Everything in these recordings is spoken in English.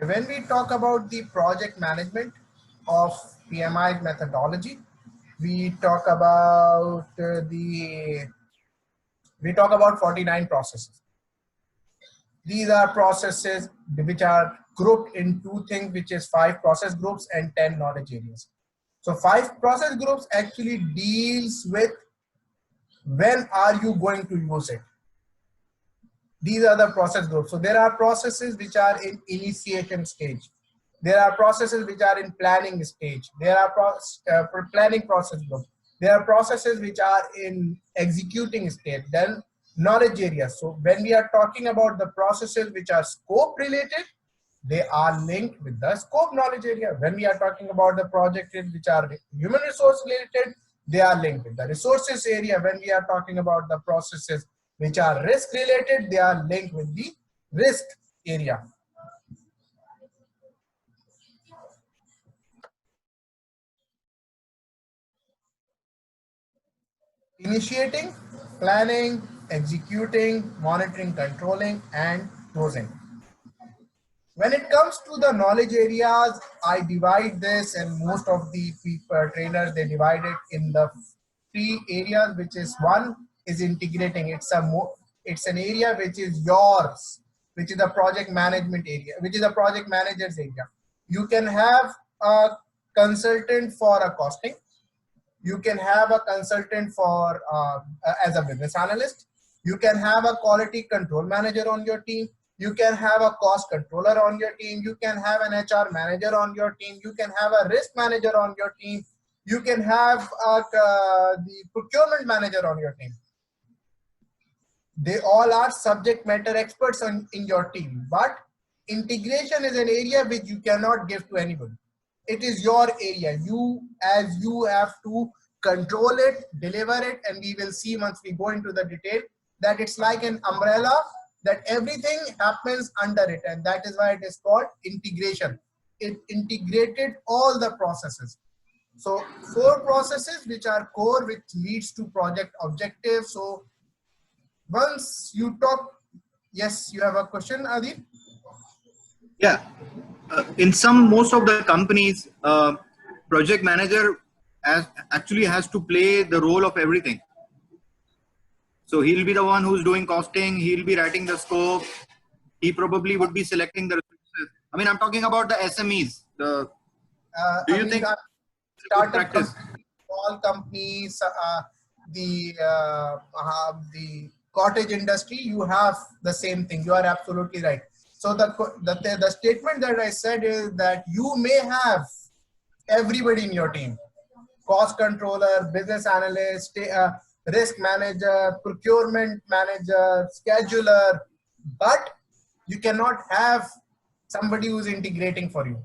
When we talk about the project management of PMI methodology, we talk about we talk about 49 processes. These are processes which are grouped in two things, which is 5 process groups and 10 knowledge areas. So 5 process groups actually deals with when are you going to use it. These are the process groups. So there are processes which are in initiation stage. There are processes which are in planning stage. There are planning process groups. There are processes which are in executing stage. Then knowledge areas. So when we are talking about the processes which are scope related, they are linked with the scope knowledge area. When we are talking about the projects which are human resource related, they are linked with the resources area. When we are talking about the processes which are risk related, they are linked with the risk area. Initiating, planning, executing, monitoring, controlling, and closing. When it comes to the knowledge areas, I divide this, and most of the people, trainers, they divide it in the 3 areas, which is one is integrating. It's an area which is yours, which is a project management area, which is a project manager's area. You can have a consultant for a costing. You can have a consultant for as a business analyst. You can have a quality control manager on your team. You can have a cost controller on your team. You can have an HR manager on your team. You can have a risk manager on your team. You can have the procurement manager on your team. They all are subject matter experts in your team, but integration is an area which you cannot give to anybody. It is your area. You have to control it, deliver it, and we will see once we go into the detail that it's like an umbrella, that everything happens under it, and that is why it is called integration. It integrated all the processes. So 4 processes which are core, which leads to project objectives. So once you talk, yes, you have a question, Adit? Yeah, in most of the companies, project manager actually has to play the role of everything. So he'll be the one who's doing costing. He'll be writing the scope. He probably would be selecting the resources. I mean, I'm talking about the SMEs. Do you think startup companies, small companies, the cottage industry, you have the same thing. You are absolutely right. So the statement that I said is that you may have everybody in your team: cost controller, business analyst, risk manager, procurement manager, scheduler, but you cannot have somebody who's integrating for you.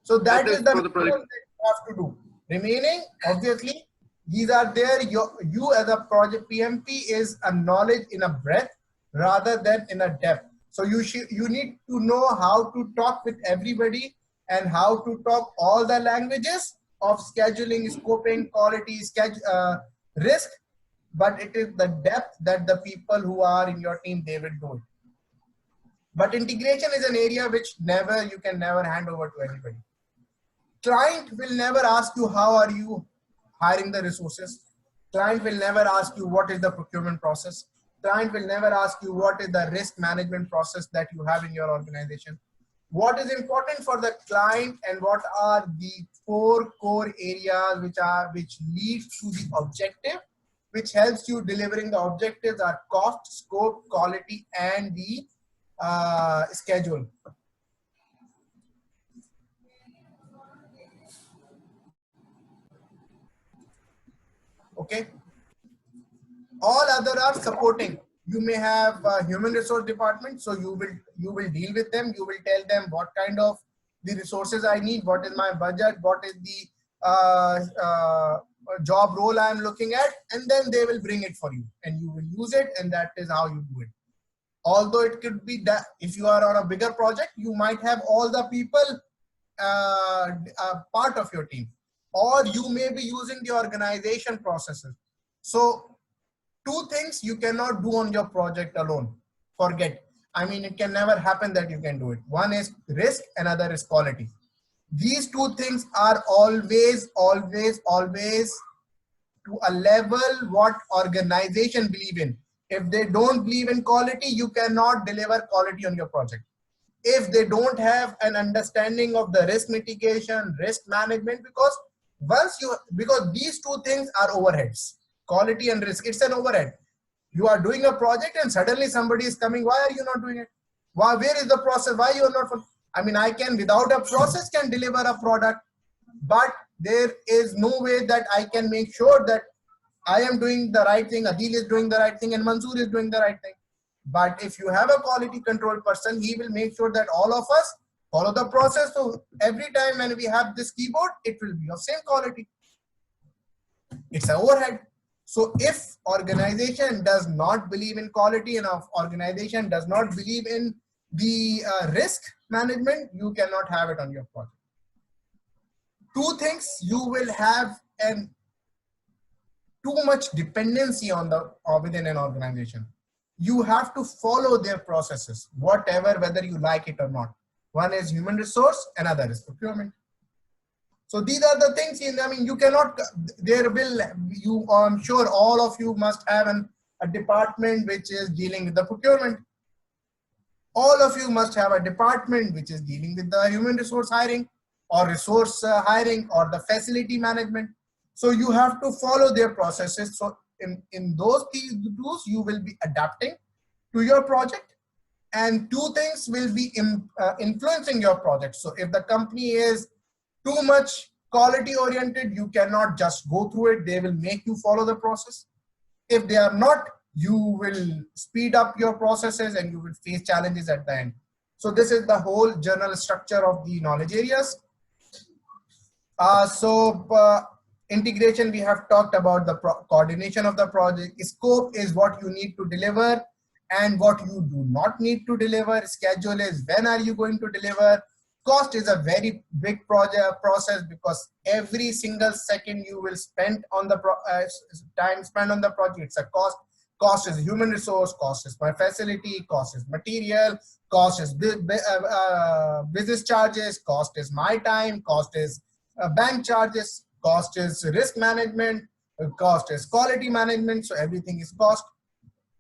So that is the minimum that you have to do. Remaining, obviously, these are there. You as a project PMP is a knowledge in a breadth rather than in a depth. So you need to know how to talk with everybody and how to talk all the languages of scheduling, scoping, quality, risk. But it is the depth that the people who are in your team, they will do it. But integration is an area which you can never hand over to anybody. Client will never ask you how are you hiring the resources. Client will never ask you what is the procurement process. Client will never ask you what is the risk management process that you have in your organization. What is important for the client and what are the 4 core areas which leads to the objective, which helps you delivering the objectives are cost, scope, quality, and the schedule. Okay. All other are supporting. You may have a human resource department, so you will deal with them. You will tell them what kind of the resources I need, what is my budget, what is the job role I am looking at, and then they will bring it for you, and you will use it, and that is how you do it. Although it could be that if you are on a bigger project, you might have all the people part of your team, or you may be using the organization processes. So 2 things you cannot do on your project alone. Forget. I mean, it can never happen that you can do it. One is risk, another is quality. These two things are always to a level what organization believe in. If they don't believe in quality, you cannot deliver quality on your project. If they don't have an understanding of the risk mitigation, risk management, because these two things are overheads, quality and risk, it's an overhead. You are doing a project and suddenly somebody is coming, why are you not doing it? Why, where is the process? Why you are not? I mean, I can without a process can deliver a product, but there is no way that I can make sure that I am doing the right thing, Adil is doing the right thing, and Mansoor is doing the right thing. But if you have a quality control person, he will make sure that all of us follow the process. So every time when we have this keyboard, it will be of same quality. It's an overhead. So if organization does not believe in quality and organization does not believe in the risk management, you cannot have it on your project. Two things, you will have an too much dependency on the within an organization. You have to follow their processes, whatever, whether you like it or not. One is human resource, another is procurement. So these are the things. I mean, you cannot. I'm sure all of you must have a department which is dealing with the procurement. All of you must have a department which is dealing with the human resource hiring or resource hiring or the facility management. So you have to follow their processes. So in those tools, you will be adapting to your project, and two things will be influencing your project. So if the company is too much quality oriented, you cannot just go through it. They will make you follow the process. If they are not, you will speed up your processes and you will face challenges at the end. So this is the whole general structure of the knowledge areas. Integration, we have talked about the coordination of the project. Scope is what you need to deliver and what you do not need to deliver. Schedule is when are you going to deliver. Cost is a very big process, because every single second you will spend on the time spent on the project, it's a cost. Cost is human resource, cost is my facility, cost is material, cost is business charges, cost is my time, cost is bank charges, cost is risk management, cost is quality management. So everything is cost.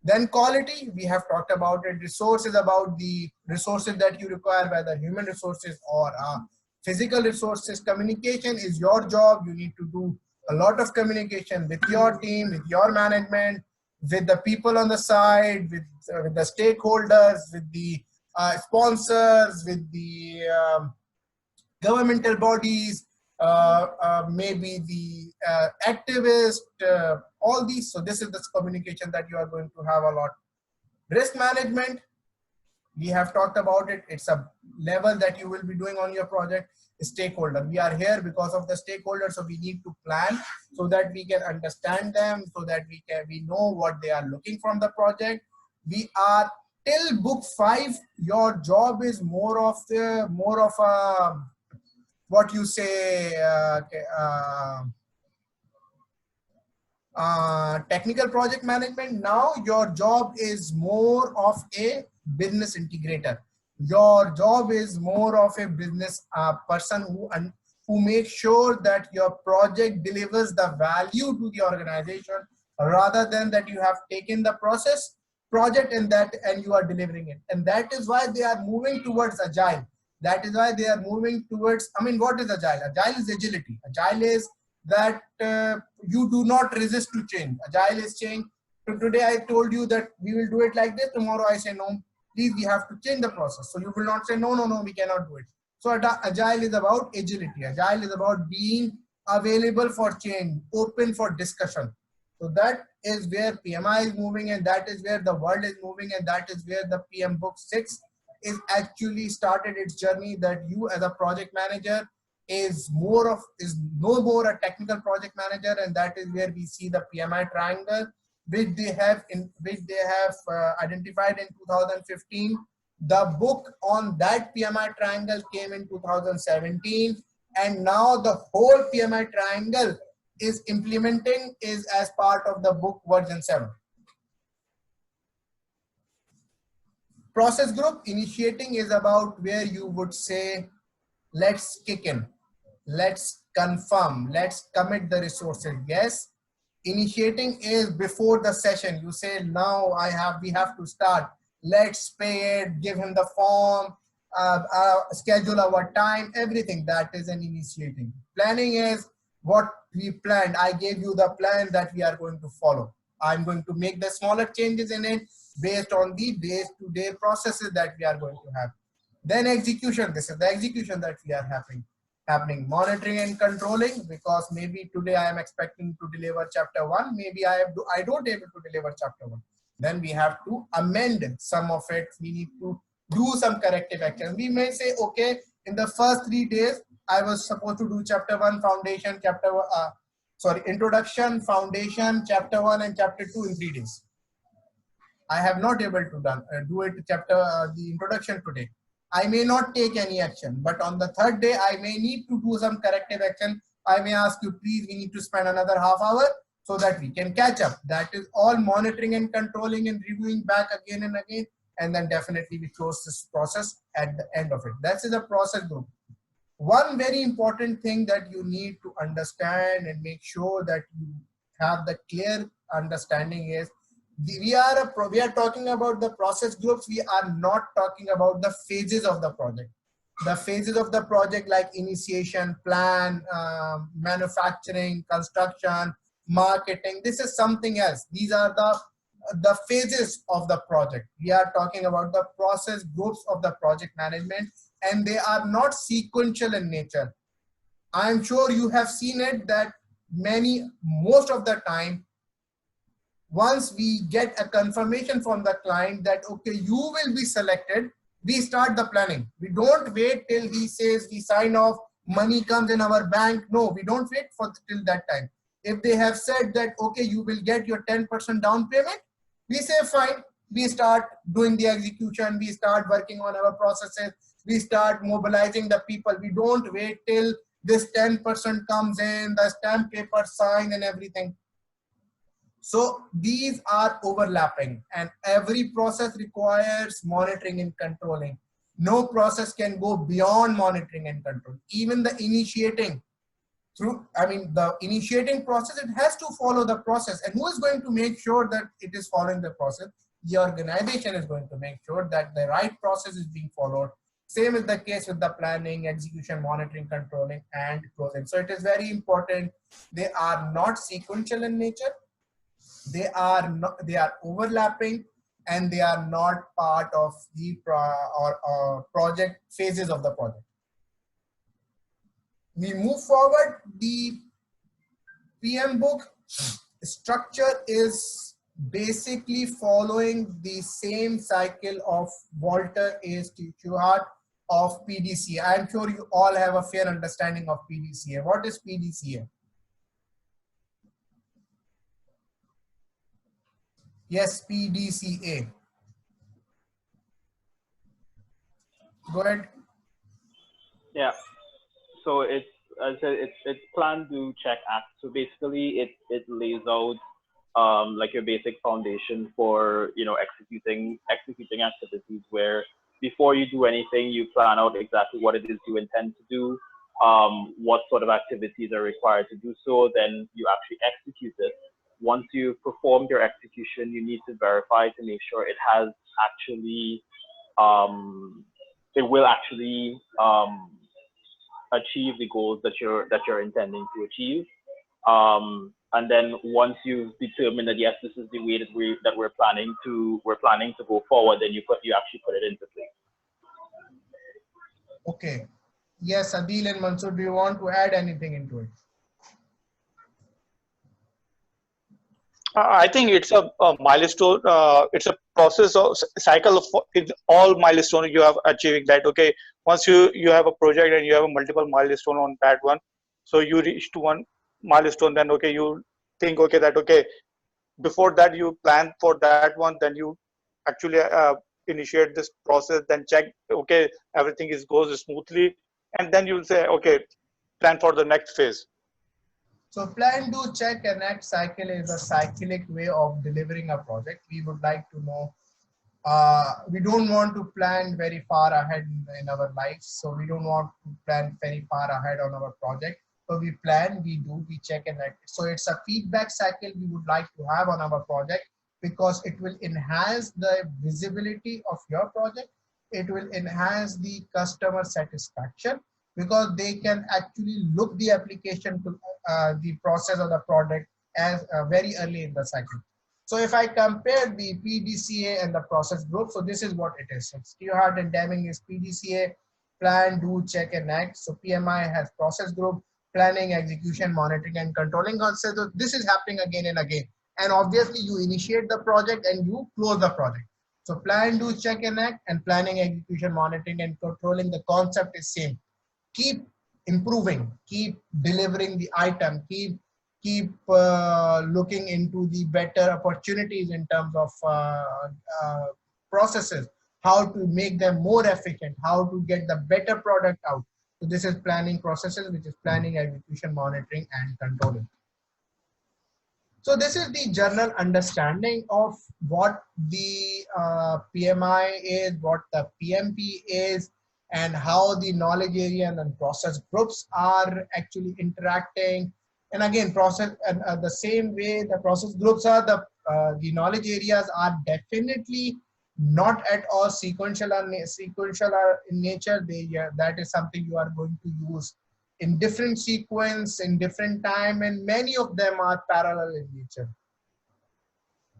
Then quality, we have talked about it. Resource is about the resources that you require, whether human resources or physical resources. Communication is your job. You need to do a lot of communication with your team, with your management, with the people on the side, with the stakeholders, with the sponsors, with the governmental bodies, maybe the activist, all these. So this is the communication that you are going to have a lot. Risk management, we have talked about it. It's a level that you will be doing on your project. Stakeholder, we are here because of the stakeholders, so we need to plan so that we can understand them, so that we know what they are looking from the project. We are till book 5. Your job is more of a what you say technical project management. Now your job is more of a business integrator. Your job is more of a business person who makes sure that your project delivers the value to the organization, rather than that you have taken the project and you are delivering it. And that is why they are moving towards agile. That is why they are moving towards, I mean, what is agile? Agile is agility. Agile is that you do not resist to change. Agile is change. So today I told you that we will do it like this. Tomorrow I say, no, please, we have to change the process. So you will not say, no, we cannot do it. So agile is about agility. Agile is about being available for change, open for discussion. So that is where PMI is moving, and that is where the world is moving, and that is where the PM Book 6 is actually started its journey, that you as a project manager is no more a technical project manager. And that is where we see the PMI triangle, which they have identified in 2015. The book on that PMI triangle came in 2017, and now the whole PMI triangle is as part of the book version 7. Process group initiating is about where you would say, let's kick in, let's confirm, let's commit the resources. Yes, initiating is before the session. You say, now we have to start. Let's pay it, give him the form, schedule our time, everything. That is an initiating. Planning is what we planned. I gave you the plan that we are going to follow. I'm going to make the smaller changes in it based on the day-to-day processes that we are going to have. Then execution. This is the execution that we are happening. Monitoring and controlling, because maybe today I am expecting to deliver chapter 1. Maybe I don't able to deliver chapter 1. Then we have to amend some of it. We need to do some corrective action. We may say, okay, in the first 3 days, I was supposed to do chapter 1 foundation, introduction, foundation, chapter 1 and chapter 2 in 3 days. I have not able to do it the introduction today. I may not take any action, but on the 3rd day, I may need to do some corrective action. I may ask you, please, we need to spend another half hour so that we can catch up. That is all monitoring and controlling and reviewing back again and again. And then definitely we close this process at the end of it. That is a process group. One very important thing that you need to understand and make sure that you have the clear understanding is, we are talking about the process groups. We are not talking about the phases of the project. The phases of the project, like initiation, plan, manufacturing, construction, marketing, this is something else. These are the phases of the project. We are talking about the process groups of the project management, and they are not sequential in nature. I'm sure you have seen it that most of the time, once we get a confirmation from the client that, okay, you will be selected, we start the planning. We don't wait till he says we sign off, money comes in our bank. No, we don't wait till that time. If they have said that, okay, you will get your 10% down payment, we say, fine. We start doing the execution. We start working on our processes. We start mobilizing the people. We don't wait till this 10% comes in, the stamp paper signed and everything. So these are overlapping, and every process requires monitoring and controlling. No process can go beyond monitoring and control. Even the initiating the initiating process, it has to follow the process. And who is going to make sure that it is following the process? The organization is going to make sure that the right process is being followed. Same is the case with the planning, execution, monitoring, controlling, and closing. So it is very important. They are not sequential in nature. They are overlapping, and they are not part of the project phases of the project. We move forward. The PM book structure is basically following the same cycle of Walter A. Stewart of PDCA. I'm sure you all have a fair understanding of PDCA. What is PDCA? Yes, PDCA. Go ahead. Yeah. So it's, as I said, it's plan, do, check, act. So basically, it lays out like your basic foundation for executing activities, where before you do anything, you plan out exactly what it is you intend to do, what sort of activities are required to do so. Then you actually execute it. Once you've performed your execution, you need to verify to make sure it has actually it will actually achieve the goals that you're intending to achieve. And then once you've determined that yes, this is the way that we're planning to go forward, then you actually put it into place. Okay. Yes, Adil and Mansoor, do you want to add anything into it? I think it's a milestone. It's a process of cycle of all milestones you have achieving that. Okay, once you have a project and you have a multiple milestone on that one, so you reach to one milestone, then okay, you think okay before that you plan for that one, then you actually initiate this process, then check okay everything goes smoothly, and then you'll say okay, plan for the next phase. So plan, do, check, and act cycle is a cyclic way of delivering a project. We would like to know we don't want to plan very far ahead in our lives. So we don't want to plan very far ahead on our project. So we plan, we do, we check and act. So it's a feedback cycle we would like to have on our project, because it will enhance the visibility of your project. It will enhance the customer satisfaction, because they can actually look the application to the process of the product as very early in the cycle. So if I compare the PDCA and the process group, so this is what it is. Stewart and Deming is PDCA, plan, do, check, and act. So PMI has process group, planning, execution, monitoring, and controlling. So this is happening again and again. And obviously you initiate the project and you close the project. So plan, do, check, and act, and planning, execution, monitoring, and controlling, the concept is same. Keep improving, keep delivering the item, keep looking into the better opportunities in terms of processes, how to make them more efficient, how to get the better product out. So this is planning processes, which is planning, execution, monitoring, and controlling. So this is the general understanding of what the PMI is, what the PMP is, and how the knowledge area and process groups are actually interacting. And again, process and the same way the process groups are, the knowledge areas are definitely not at all sequential in nature. That is something you are going to use in different sequence, in different time, and many of them are parallel in nature.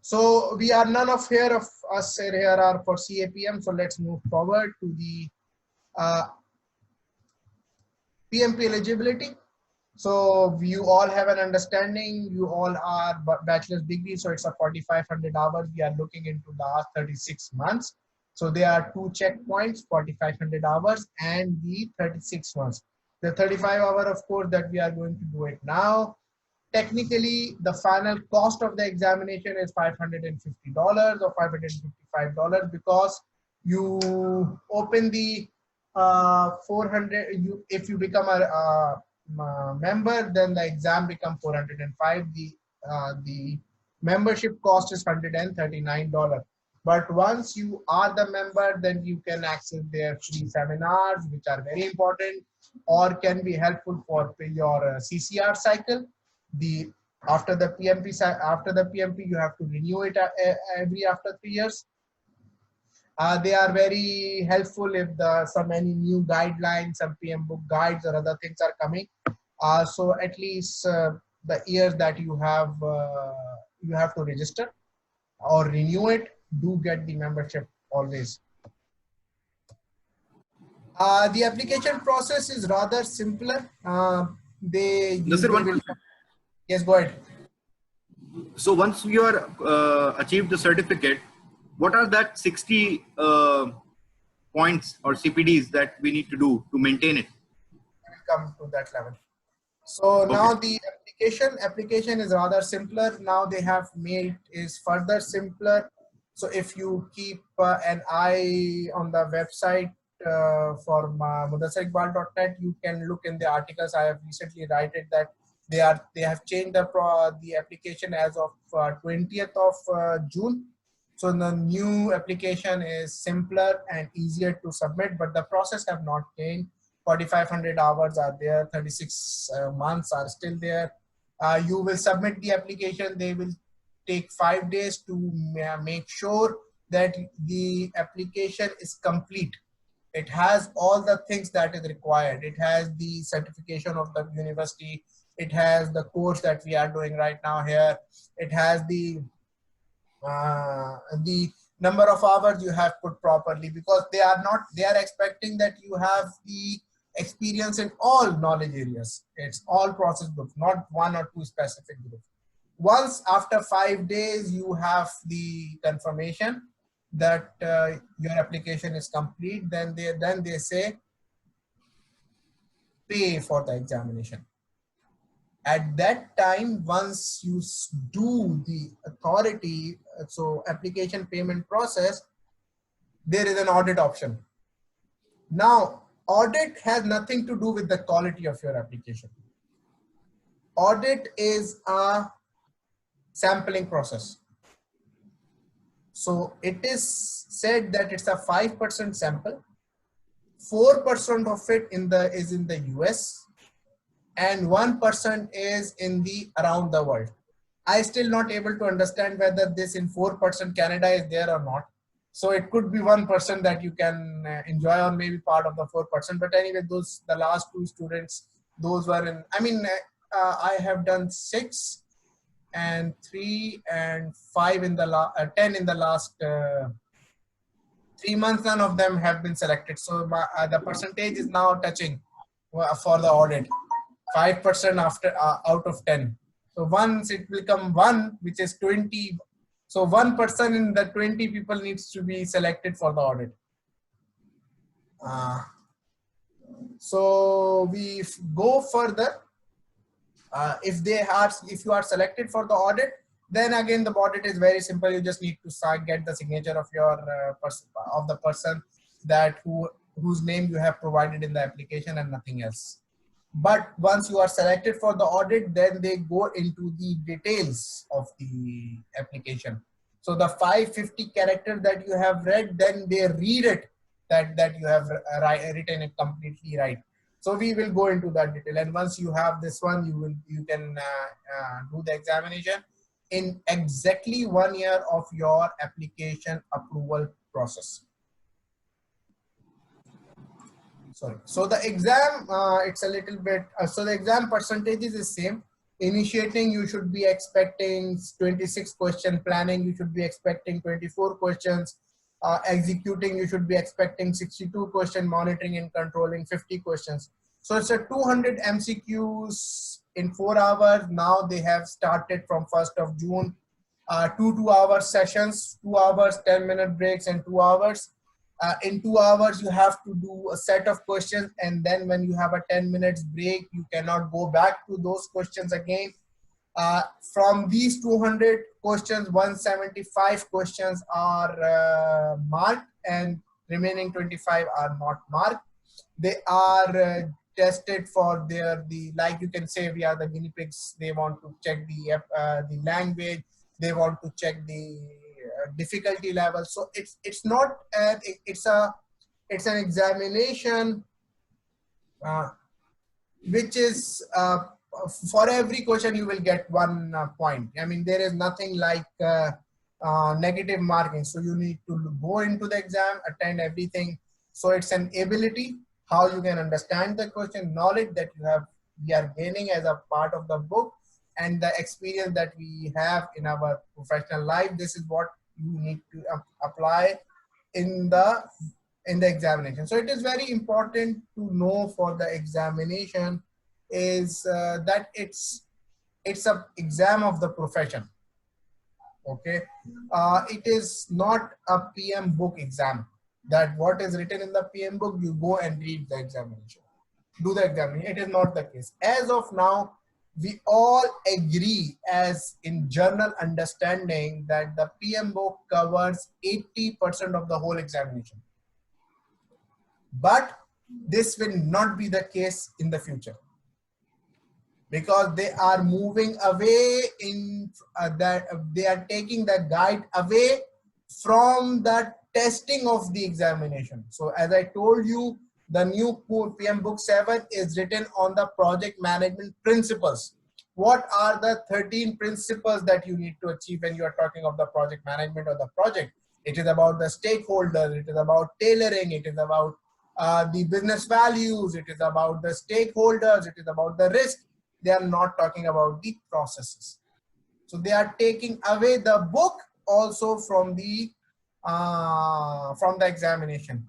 So we are none of us here are for CAPM. So let's move forward to the PMP eligibility. So you all have an understanding, you all are bachelor's degree, so it's a 4,500 hours we are looking into last 36 months. So there are two checkpoints, 4,500 hours and the 36 months. The 35 hour, of course, that we are going to do it now. Technically, the final cost of the examination is $550 or $555, because you open the 400, if you become a member, then the exam becomes 405. The membership cost is $139. But once you are the member, then you can access their free seminars, which are very important or can be helpful for your CCR cycle. After the PMP, you have to renew it every after 3 years. They are very helpful if any new guidelines, some PM book guides or other things are coming. So at least the years that you have to register or renew it, do get the membership always. The application process is rather simpler. Yes, go ahead. So once you are achieved the certificate, what are that 60 points or CPDs that we need to do to maintain it? We'll come to that level. So okay. Now the application is rather simpler. Now they have made is further simpler. So if you keep an eye on the website for mudassiriqbal.net, you can look in the articles. I have recently written that they have changed the application as of 20th of June. So the new application is simpler and easier to submit, but the process have not changed. 4,500 hours are there, 36 months are still there. You will submit the application. They will take 5 days to make sure that the application is complete. It has all the things that is required. It has the certification of the university. It has the course that we are doing right now here. It has the number of hours you have put properly, because they are expecting that you have the experience in all knowledge areas. It's all process groups, not one or two specific groups. Once after 5 days, you have the confirmation that your application is complete, then they say pay for the examination. At that time, once you do the authority, so application payment process, there is an audit option. Now, audit has nothing to do with the quality of your application. Audit is a sampling process. So it is said that it's a 5% sample, 4% of it is in the US, and 1% is in the around the world. I still not able to understand whether this in 4% Canada is there or not. So it could be 1% that you can enjoy, or maybe part of the 4%. But anyway, the last two students, those were in, I mean, I have done 6 and 3 and 5 in the 10 in the last 3 months. None of them have been selected. So the percentage is now touching for the audit, 5% after out of 10. So once it will become 1, which is 20. So 1% in the 20 people needs to be selected for the audit. So we go further. If you are selected for the audit, then again the audit is very simple. You just need to get the signature of your of the person whose name you have provided in the application, and nothing else. But once you are selected for the audit, then they go into the details of the application. So the 550 character that you have read, then they read it that you have written it completely right. So we will go into that detail. And once you have this one, you can do the examination in exactly 1 year of your application approval process. Sorry. So the exam, it's a little bit, so the exam percentages is same. Initiating, you should be expecting 26 question. Planning, you should be expecting 24 questions. Executing, you should be expecting 62 questions. Monitoring and controlling, 50 questions. So it's a 200 MCQs in 4 hours. Now they have started from 1st of June, 2-hour sessions, 2 hours, 10-minute breaks, and 2 hours. In 2 hours, you have to do a set of questions, and then when you have a 10 minutes break, you cannot go back to those questions again. From these 200 questions, 175 questions are marked, and remaining 25 are not marked. They are tested for like you can say we are the guinea pigs. They want to check the language. They want to check the difficulty level. So it's not it's an examination which is for every question you will get 1 point. I mean, there is nothing like negative marking. So you need to go into the exam, attend everything. So it's an ability, how you can understand the question, knowledge that we are gaining as a part of the book, and the experience that we have in our professional life. This is what you need to apply in the examination. So it is very important to know for the examination is that it's a exam of the profession. Okay, it is not a PM book exam, that what is written in the PM book you go and read the examination, do the examination. It is not the case. As of now, we all agree as in general understanding that the PM book covers 80% of the whole examination. But this will not be the case in the future, because they are moving away in that they are taking the guide away from the testing of the examination. So as I told you, the new PM Book 7 is written on the project management principles. What are the 13 principles that you need to achieve when you are talking of the project management or the project? It is about the stakeholders, it is about tailoring, it is about the business values, it is about the stakeholders, it is about the risk. They are not talking about the processes. So they are taking away the book also from the examination.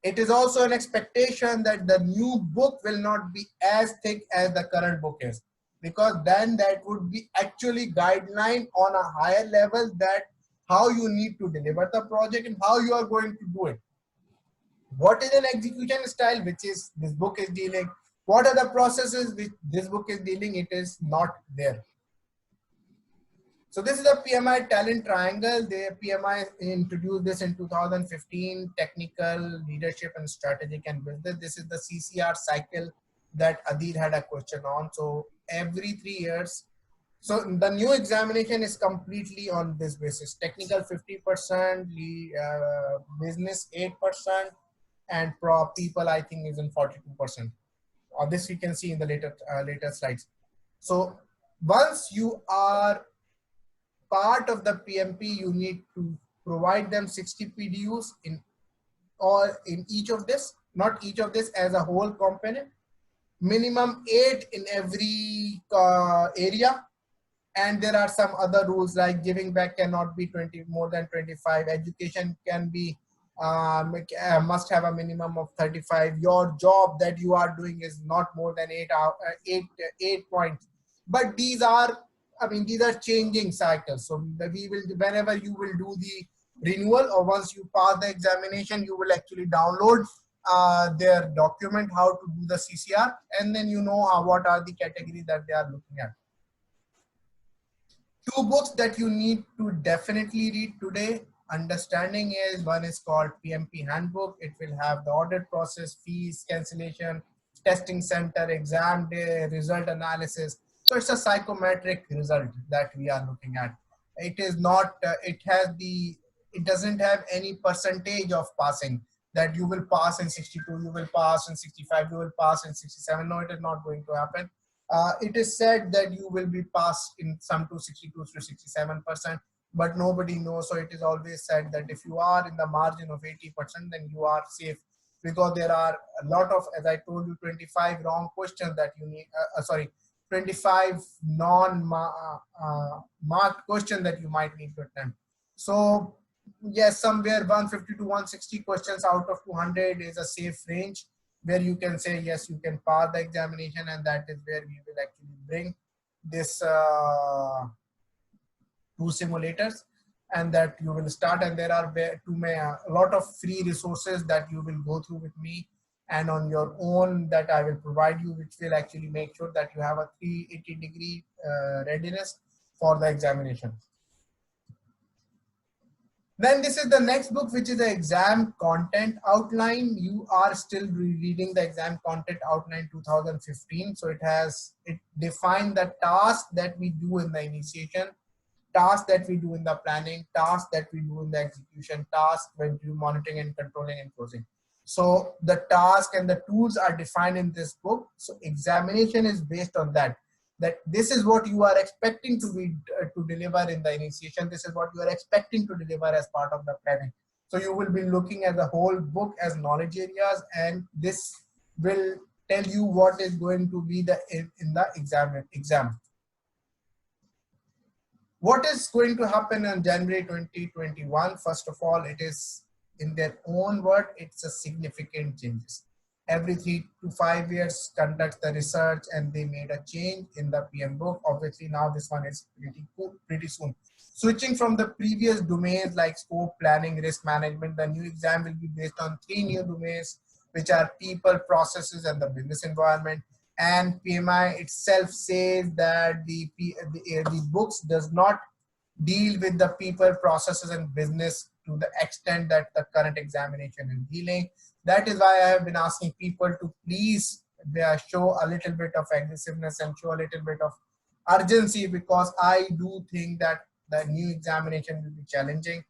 It is also an expectation that the new book will not be as thick as the current book is, because then that would be actually guideline on a higher level that how you need to deliver the project and how you are going to do it. What is an execution style, which is this book is dealing? What are the processes which this book is dealing? It is not there. So this is a PMI talent triangle. The PMI introduced this in 2015, technical, leadership, and strategic and business. This is the CCR cycle that Adil had a question on. So every 3 years, So the new examination is completely on this basis. Technical 50%, business 8%, and pro people I think is in 42%. This you can see in the later slides. So once you are part of the PMP, you need to provide them 60 PDUs in each of this, not each of this as a whole component, minimum 8 in every area. And there are some other rules like giving back cannot be more than 25. Education can be must have a minimum of 35. Your job that you are doing is not more than 8 points. But these are, I mean, these are changing cycles. So we will, whenever you will do the renewal or once you pass the examination, you will actually download their document how to do the CCR, and then you know what are the categories that they are looking at. 2 books that you need to definitely read today. Understanding is one is called PMP Handbook. It will have the audit process, fees, cancellation, testing center, exam day, result analysis. So it's a psychometric result that we are looking at. It is not, it doesn't have any percentage of passing that you will pass in 62, you will pass in 65, you will pass in 67. No, it is not going to happen. It is said that you will be passed in some to 62 to 67%, but nobody knows. So it is always said that if you are in the margin of 80%, then you are safe, because there are a lot of, as I told you, 25 wrong questions that you need, 25 non-marked questions that you might need to attempt. So yes, somewhere 150 to 160 questions out of 200 is a safe range where you can say, yes, you can pass the examination, and that is where we will actually bring this 2 simulators, and that you will start. And there are a lot of free resources that you will go through with me and on your own that I will provide you, which will actually make sure that you have a 380-degree readiness for the examination. Then this is the next book, which is the exam content outline. You are still reading the exam content outline 2015. So it defined the task that we do in the initiation, task that we do in the planning, task that we do in the execution, task when we do monitoring and controlling and closing. So the task and the tools are defined in this book. So examination is based on that this is what you are expecting to deliver in the initiation. This is what you are expecting to deliver as part of the planning. So you will be looking at the whole book as knowledge areas, and this will tell you what is going to be in the exam. What is going to happen in January 2021? First of all, it is, in their own word, it's a significant changes. Every 3 to 5 years conducts the research, and they made a change in the PM book. Obviously now this one is pretty soon. Switching from the previous domains like scope, planning, risk management, the new exam will be based on 3 new domains, which are people, processes, and the business environment. And PMI itself says that the books does not deal with the people, processes, and business to the extent that the current examination is dealing. That is why I have been asking people to please show a little bit of aggressiveness and show a little bit of urgency, because I do think that the new examination will be challenging.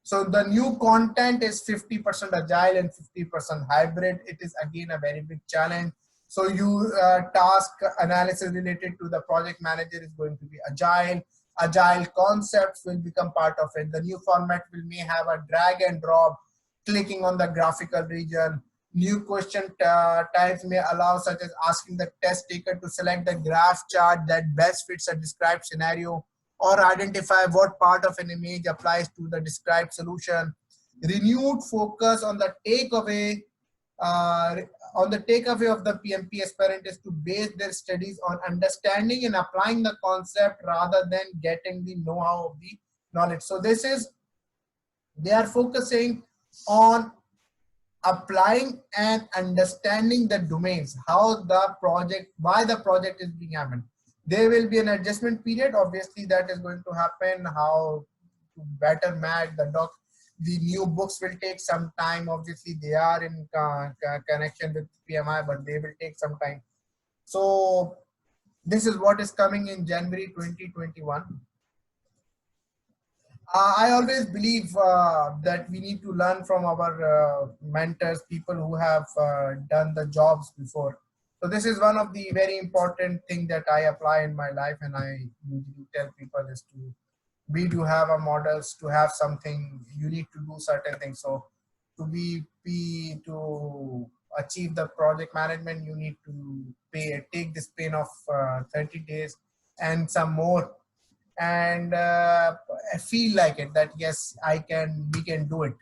So the new content is 50% agile and 50% hybrid. It is again a very big challenge. So you task analysis related to the project manager is going to be agile. Agile concepts will become part of it. The new format may have a drag and drop, clicking on the graphical region. New question types may allow, such as asking the test taker to select the graph chart that best fits a described scenario, or identify what part of an image applies to the described solution. Renewed focus on the takeaway of the PMP aspirant is to base their studies on understanding and applying the concept rather than getting the know-how of the knowledge. So they are focusing on applying and understanding the domains, why the project is being happened. There will be an adjustment period. Obviously, that is going to happen. How to better match the new books will take some time. Obviously, they are in connection with PMI, but they will take some time. So This is what is coming in January 2021. I always believe that we need to learn from our mentors, people who have done the jobs before. So this is one of the very important thing that I apply in my life, and I usually tell people is to we do have a models to have something. You need to do certain things. So to to achieve the project management, you need to take this pain of 30 days and some more, and I feel like it that yes, we can do it.